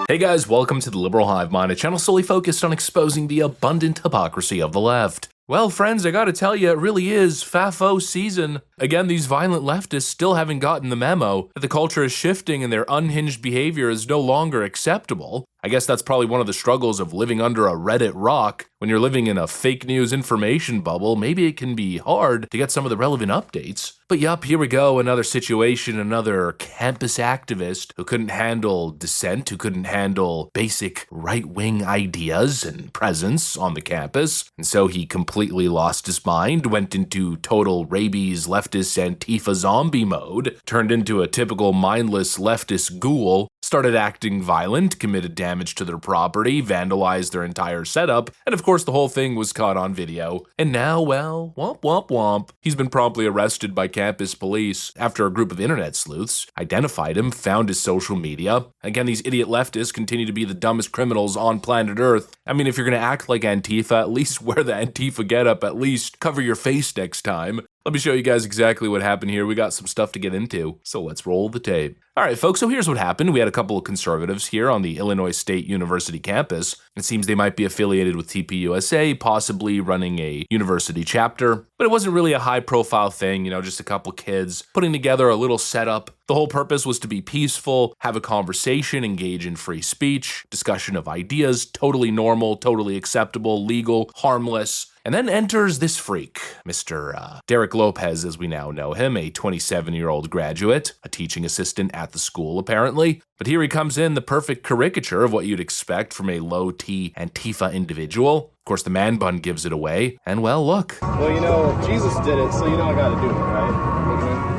Hey guys, welcome to the Liberal Hive Mind, a channel solely focused on exposing the abundant hypocrisy of the left. Well, friends, I gotta tell you, it really is FAFO season. Again, these violent leftists still haven't gotten the memo that the culture is shifting and their unhinged behavior is no longer acceptable. I guess that's probably one of the struggles of living under a Reddit rock. When you're living in a fake news information bubble, maybe it can be hard to get some of the relevant updates. But yup, here we go, another situation, another campus activist who couldn't handle dissent, who couldn't handle basic right-wing ideas and presence on the campus, and so he completely lost his mind, went into total rabies leftist Antifa zombie mode, turned into a typical mindless leftist ghoul, started acting violent, committed damage to their property, vandalized their entire setup, and of course the whole thing was caught on video. And now, well, womp womp womp, he's been promptly arrested by campus police after a group of internet sleuths identified him, found his social media. Again, these idiot leftists continue to be the dumbest criminals on planet Earth. I mean, if you're gonna act like Antifa, at least wear the Antifa getup, at least cover your face next time. Let me show you guys exactly what happened here. We got some stuff to get into, so let's roll the tape. Alright folks, so here's what happened. We had a couple of conservatives here on the Illinois State University campus. It seems they might be affiliated with TPUSA, possibly running a university chapter. But it wasn't really a high-profile thing, just a couple kids putting together a little setup. The whole purpose was to be peaceful, have a conversation, engage in free speech, discussion of ideas, totally normal, totally acceptable, legal, harmless. And then enters this freak, Mr. Derek Lopez, as we now know him, a 27-year-old graduate, a teaching assistant at the school, apparently. But here he comes in, the perfect caricature of what you'd expect from a low-T Antifa individual. Of course, the man bun gives it away, and well, look. Well, Jesus did it, so I gotta do it, right?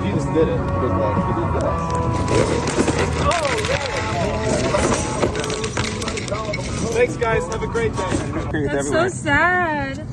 Jesus did it. Good luck. He did that. Thanks, guys. Have a great day. That's so sad.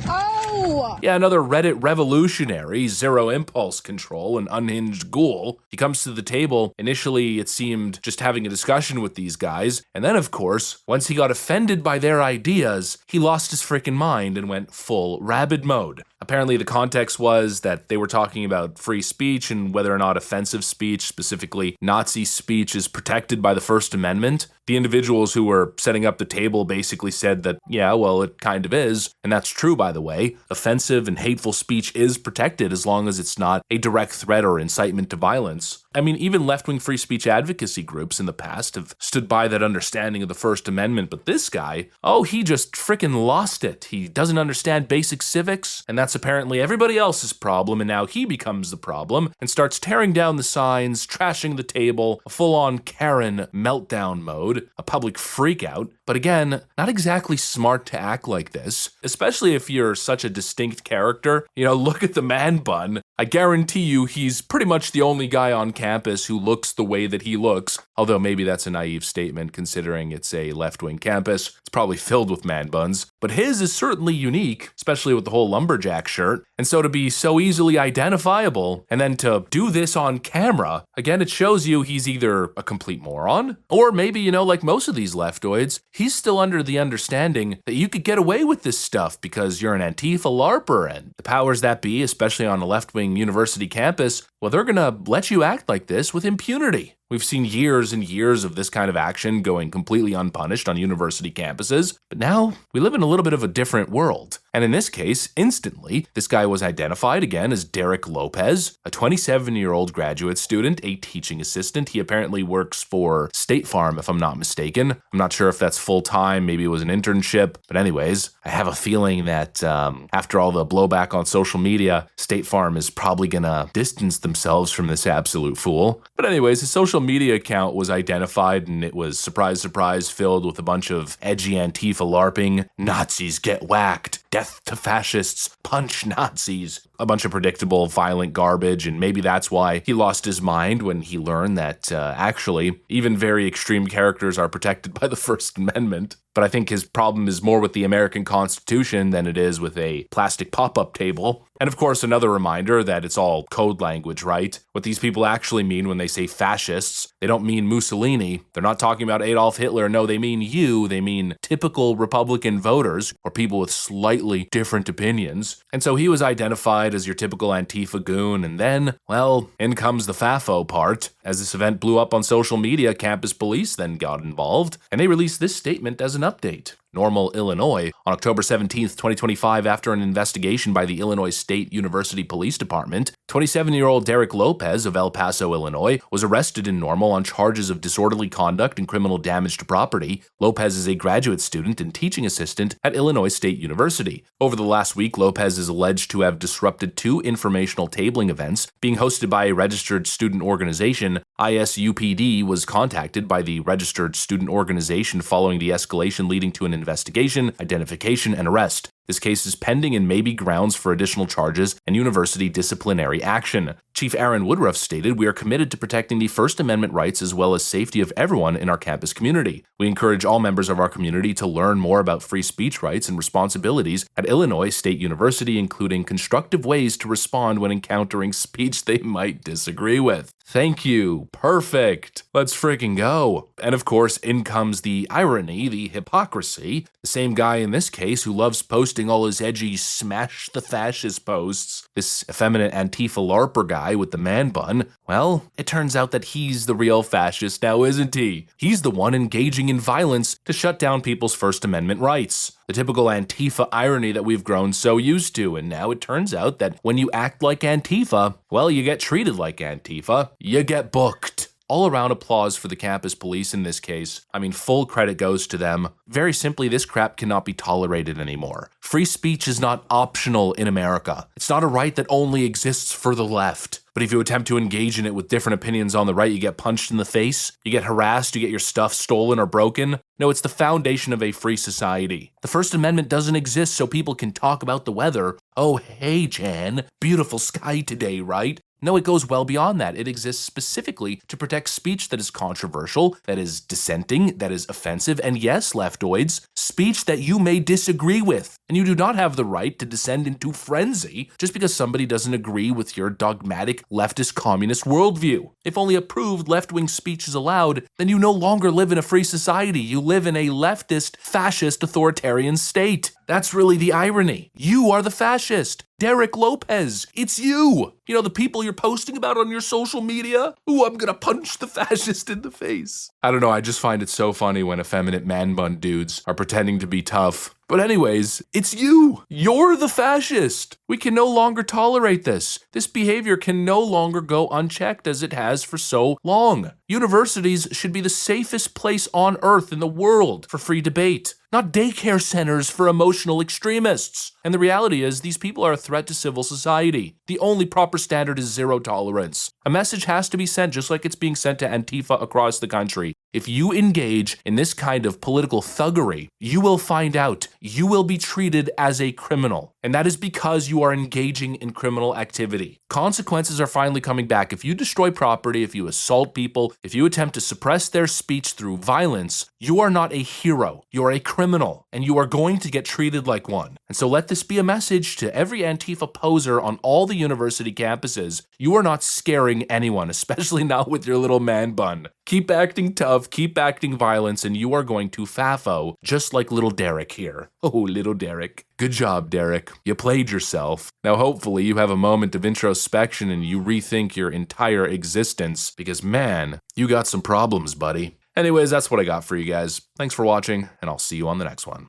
Oh! Yeah, another Reddit revolutionary, zero impulse control, an unhinged ghoul. He comes to the table. Initially, it seemed just having a discussion with these guys. And then, of course, once he got offended by their ideas, he lost his freaking mind and went full rabid mode. Apparently, the context was that they were talking about free speech and whether or not offensive speech, specifically Nazi speech, is protected by the First Amendment. The individuals who were setting up the table basically said that, yeah, well, it kind of is. And that's true, by the way. Offensive and hateful speech is protected as long as it's not a direct threat or incitement to violence. I mean, even left-wing free speech advocacy groups in the past have stood by that understanding of the First Amendment, but this guy, he just frickin' lost it. He doesn't understand basic civics, and that's apparently everybody else's problem, and now he becomes the problem and starts tearing down the signs, trashing the table, a full-on Karen meltdown mode, a public freakout. But again, not exactly smart to act like this, especially if you're such a distinct character. Look at the man bun. I guarantee you he's pretty much the only guy on campus who looks the way that he looks, although maybe that's a naive statement considering it's a left-wing campus. It's probably filled with man buns, but his is certainly unique, especially with the whole lumberjack shirt. And so to be so easily identifiable, and then to do this on camera, again, it shows you he's either a complete moron, or maybe, like most of these leftoids, he's still under the understanding that you could get away with this stuff because you're an Antifa LARPer, and the powers that be, especially on a left-wing university campus, well, they're gonna let you act like this with impunity. We've seen years and years of this kind of action going completely unpunished on university campuses, but now we live in a little bit of a different world. And in this case, instantly, this guy was identified again as Derek Lopez, a 27-year-old graduate student, a teaching assistant. He apparently works for State Farm, if I'm not mistaken. I'm not sure if that's full-time, maybe it was an internship, but anyways, I have a feeling that after all the blowback on social media, State Farm is probably gonna distance themselves from this absolute fool. But anyways, his social media account was identified and it was, surprise, surprise, filled with a bunch of edgy Antifa LARPing, Nazis get whacked, death to fascists, punch Nazis, a bunch of predictable violent garbage, and maybe that's why he lost his mind when he learned that actually even very extreme characters are protected by the First Amendment. But I think his problem is more with the American Constitution than it is with a plastic pop-up table. And of course, another reminder that it's all code language, right? What these people actually mean when they say fascists, they don't mean Mussolini. They're not talking about Adolf Hitler. No, they mean you. They mean typical Republican voters or people with slight slightly different opinions. And so he was identified as your typical Antifa goon, and then, well, in comes the FAFO part. As this event blew up on social media, campus police then got involved, and they released this statement as an update. Normal, Illinois. On October 17, 2025, after an investigation by the Illinois State University Police Department, 27-year-old Derek Lopez of El Paso, Illinois, was arrested in Normal on charges of disorderly conduct and criminal damage to property. Lopez is a graduate student and teaching assistant at Illinois State University. Over the last week, Lopez is alleged to have disrupted 2 informational tabling events being hosted by a registered student organization. ISUPD was contacted by the registered student organization following the escalation, leading to an investigation, identification, and arrest. This case is pending and may be grounds for additional charges and university disciplinary action. Chief Aaron Woodruff stated, "We are committed to protecting the First Amendment rights as well as safety of everyone in our campus community. We encourage all members of our community to learn more about free speech rights and responsibilities at Illinois State University, including constructive ways to respond when encountering speech they might disagree with." Thank you. Perfect. Let's freaking go. And of course, in comes the irony, the hypocrisy. The same guy in this case who loves posting all his edgy smash the fascist posts, this effeminate Antifa LARPer guy with the man bun, well, it turns out that he's the real fascist now, isn't he? He's the one engaging in violence to shut down people's First Amendment rights. The typical Antifa irony that we've grown so used to, and now it turns out that when you act like Antifa, well, you get treated like Antifa. You get booked. All around applause for the campus police in this case. I mean, full credit goes to them. Very simply, this crap cannot be tolerated anymore. Free speech is not optional in America. It's not a right that only exists for the left. But if you attempt to engage in it with different opinions on the right, you get punched in the face, you get harassed, you get your stuff stolen or broken. No, it's the foundation of a free society. The First Amendment doesn't exist so people can talk about the weather. Oh, hey, Jan, beautiful sky today, right? No, it goes well beyond that. It exists specifically to protect speech that is controversial, that is dissenting, that is offensive, and yes, leftoids, speech that you may disagree with. And you do not have the right to descend into frenzy just because somebody doesn't agree with your dogmatic leftist communist worldview. If only approved left-wing speech is allowed, then you no longer live in a free society. You live in a leftist, fascist, authoritarian state. That's really the irony. You are the fascist. Derek Lopez, it's you. You know, the people you're posting about on your social media? Ooh, I'm gonna punch the fascist in the face. I don't know, I just find it so funny when effeminate man bun dudes are pretending to be tough. But anyways, it's you. You're the fascist. We can no longer tolerate this. This behavior can no longer go unchecked as it has for so long. Universities should be the safest place on earth in the world for free debate, not daycare centers for emotional extremists. And the reality is, these people are a threat to civil society. The only proper standard is zero tolerance. A message has to be sent just like it's being sent to Antifa across the country. If you engage in this kind of political thuggery, you will find out you will be treated as a criminal. And that is because you are engaging in criminal activity. Consequences are finally coming back. If you destroy property, if you assault people, if you attempt to suppress their speech through violence, you are not a hero. You are a criminal, and you are going to get treated like one. And so let this be a message to every Antifa poser on all the university campuses. You are not scaring anyone, especially not with your little man bun. Keep acting tough, keep acting violence, and you are going to FAFO, just like little Derek here. Oh, little Derek. Good job, Derek. You played yourself. Now, hopefully, you have a moment of introspection and you rethink your entire existence, because man, you got some problems, buddy. Anyways, that's what I got for you guys. Thanks for watching, and I'll see you on the next one.